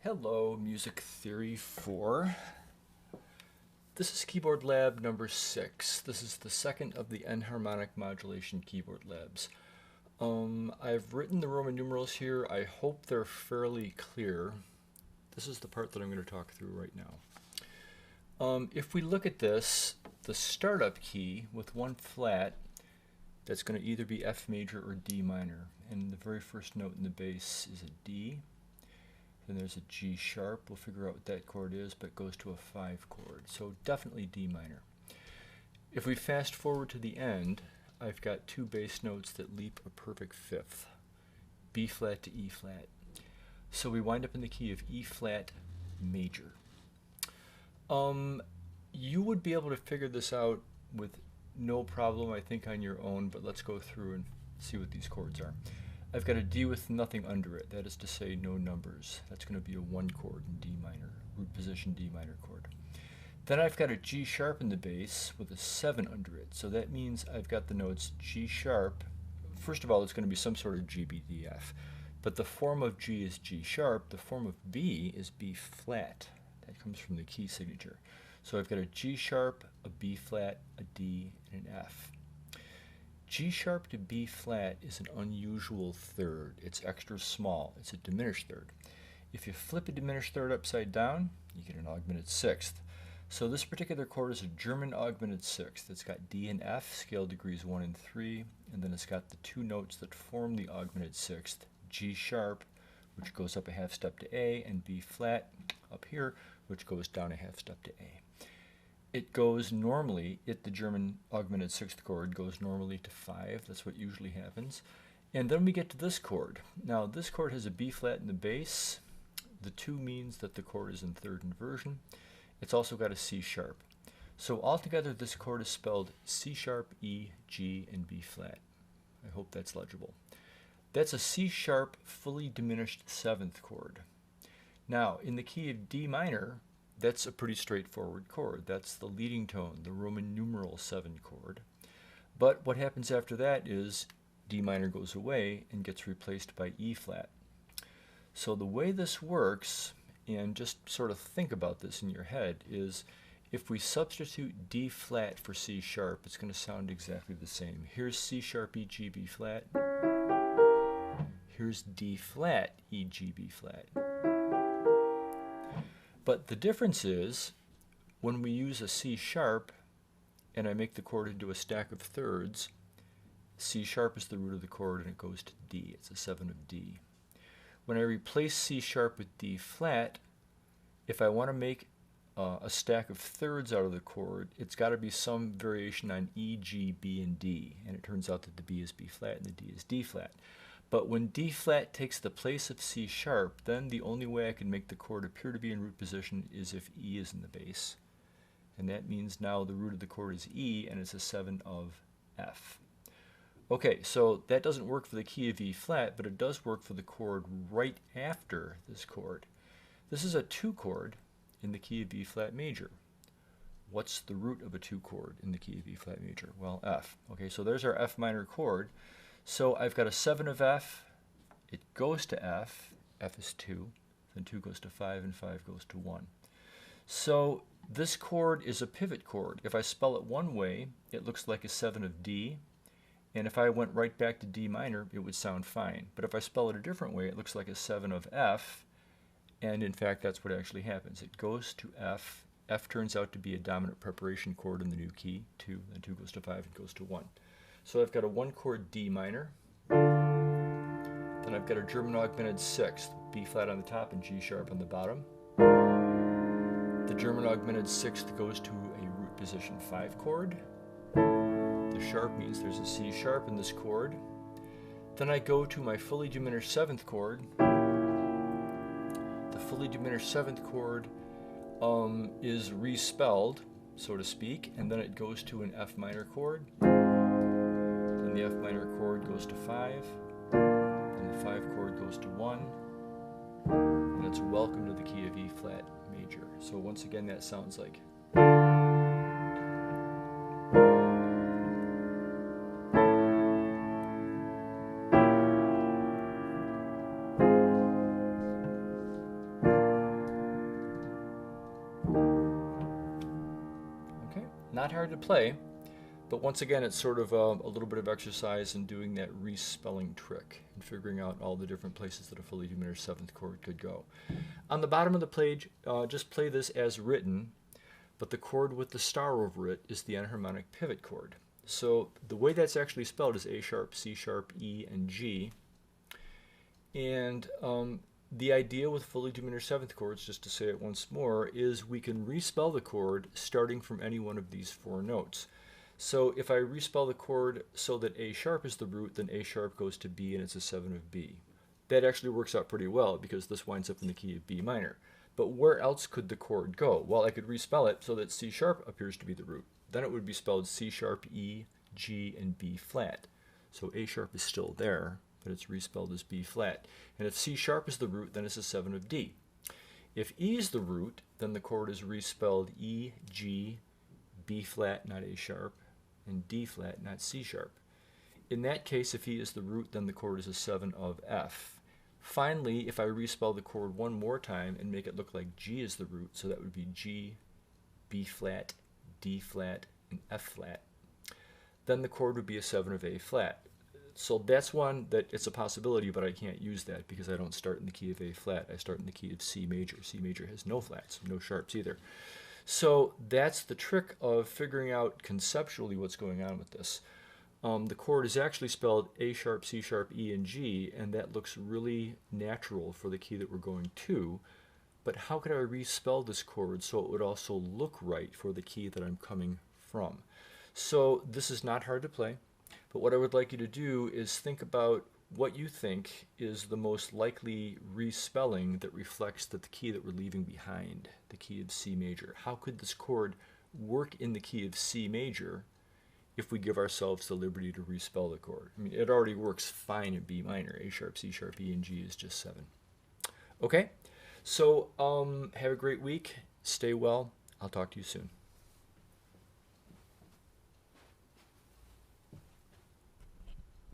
Hello, Music Theory 4. This is Keyboard Lab number 6. This is the second of the N-harmonic modulation keyboard labs. I've written the Roman numerals here. I hope they're fairly clear. This is the part that I'm going to talk through right now. If we look at this, the startup key with one flat, that's going to either be F major or D minor. And the very first note in the bass is a D. Then there's a G sharp. We'll figure out what that chord is, but it goes to a 5 chord. So definitely D minor. If we fast forward to the end, I've got two bass notes that leap a perfect fifth, B flat to E flat. So we wind up in the key of E flat major. You would be able to figure this out with no problem, I think, on your own, but let's go through and see what these chords are. I've got a D with nothing under it, that is to say no numbers. That's going to be a 1 chord in D minor, root position D minor chord. Then I've got a G sharp in the bass with a 7 under it, so that means I've got the notes G sharp. First of all, it's going to be some sort of G, B, D, F. But the form of G is G sharp, the form of B is B flat. That comes from the key signature. So I've got a G sharp, a B flat, a D, and an F. G sharp to B flat is an unusual third. It's extra small. It's a diminished third. If you flip a diminished third upside down, you get an augmented sixth. So this particular chord is a German augmented sixth. It's got D and F, scale degrees 1 and 3, and then it's got the two notes that form the augmented sixth, G sharp, which goes up a half step to A, and B flat up here, which goes down a half step to A. It goes normally, the German augmented sixth chord goes normally to 5. That's what usually happens. And then we get to this chord. Now this chord has a B flat in the bass. The 2 means that the chord is in third inversion. It's also got a C sharp. So altogether this chord is spelled C sharp, E, G, and B flat. I hope that's legible. That's a C sharp fully diminished 7th chord. Now in the key of D minor, that's a pretty straightforward chord. That's the leading tone, the Roman numeral 7 chord. But what happens after that is D minor goes away and gets replaced by E flat. So the way this works, and just sort of think about this in your head, is if we substitute D flat for C sharp, it's going to sound exactly the same. Here's C sharp, E, G, B flat. Here's D flat, E, G, B flat. But the difference is, when we use a C sharp, and I make the chord into a stack of thirds, C sharp is the root of the chord and it goes to D. It's a 7 of D. When I replace C sharp with D flat, if I want to make a stack of thirds out of the chord, it's got to be some variation on E, G, B, and D. And it turns out that the B is B flat and the D is D flat. But when D flat takes the place of C sharp, then the only way I can make the chord appear to be in root position is if E is in the bass. And that means now the root of the chord is E, and it's a 7 of F. Okay, so that doesn't work for the key of E flat, but it does work for the chord right after this chord. This is a 2 chord in the key of E flat major. What's the root of a 2 chord in the key of E flat major? Well, F. Okay, so there's our F minor chord. So I've got a 7 of F, it goes to F, F is 2, then 2 goes to 5, and 5 goes to 1. So this chord is a pivot chord. If I spell it one way, it looks like a 7 of D, and if I went right back to D minor, it would sound fine. But if I spell it a different way, it looks like a 7 of F, and in fact that's what actually happens. It goes to F, F turns out to be a dominant preparation chord in the new key, 2, then 2 goes to 5 and goes to 1. So I've got a 1 chord D minor, then I've got a German augmented sixth, B flat on the top and G sharp on the bottom. The German augmented sixth goes to a root position 5 chord. The sharp means there's a C sharp in this chord. Then I go to my fully diminished 7th chord. The fully diminished 7th chord is respelled, so to speak, and then it goes to an F minor chord. The F minor chord goes to 5, and the 5 chord goes to 1, and it's welcome to the key of E flat major. So once again that sounds like not hard to play, but once again, it's sort of a little bit of exercise in doing that respelling trick and figuring out all the different places that a fully diminished seventh chord could go. On the bottom of the page, just play this as written, but the chord with the star over it is the enharmonic pivot chord. So the way that's actually spelled is A sharp, C sharp, E, and G. And the idea with fully diminished seventh chords, just to say it once more, is we can respell the chord starting from any one of these four notes. So if I respell the chord so that A sharp is the root, then A sharp goes to B and it's a 7 of B. That actually works out pretty well because this winds up in the key of B minor. But where else could the chord go? Well, I could respell it so that C sharp appears to be the root. Then it would be spelled C sharp, E, G, and B flat. So A sharp is still there, but it's respelled as B flat. And if C sharp is the root, then it's a 7 of D. If E is the root, then the chord is respelled E, G, B flat, not A sharp, and D flat, not C sharp. In that case, if E is the root, then the chord is a 7 of F. Finally, if I respell the chord one more time and make it look like G is the root, so that would be G, B flat, D flat, and F flat, then the chord would be a 7 of A flat. So that's one that it's a possibility, but I can't use that because I don't start in the key of A flat. I start in the key of C major. C major has no flats, no sharps either. So that's the trick of figuring out conceptually what's going on with this. The chord is actually spelled A sharp, C sharp, E, and G, and that looks really natural for the key that we're going to. But how could I respell this chord so it would also look right for the key that I'm coming from? So this is not hard to play, but what I would like you to do is think about what you think is the most likely respelling that reflects that the key that we're leaving behind, the key of C major. How could this chord work in the key of C major if we give ourselves the liberty to respell the chord? I mean, it already works fine in B minor. A sharp, C sharp, E, and G is just 7. Okay, so have a great week. Stay well. I'll talk to you soon.